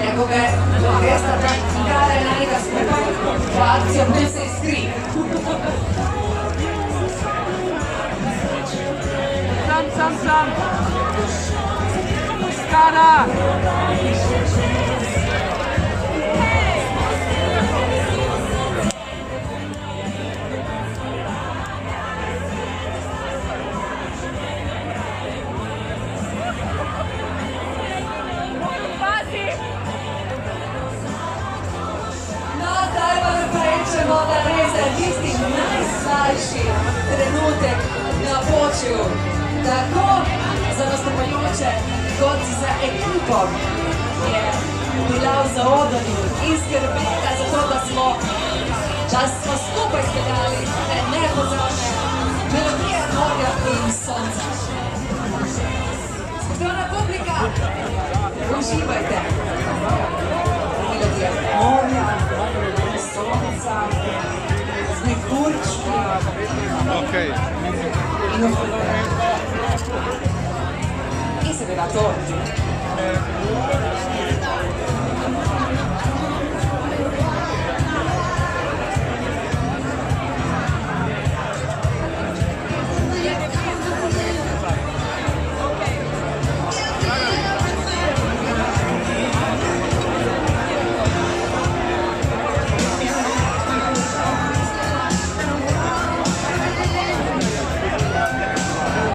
Ecco che questa gara è l'unica spazio per se iscritti. Sam! Scala! Da rezervisti najslajši trenutek na počju. Tako za nastopajoče kot za ekipo je bila v zaodanju in skrbela za to, da smo skupaj speljali nepozorne melodije morja in sonca. Spoštovana publika, uživajte melodije morja, sonca, mehurčki in seveda torti.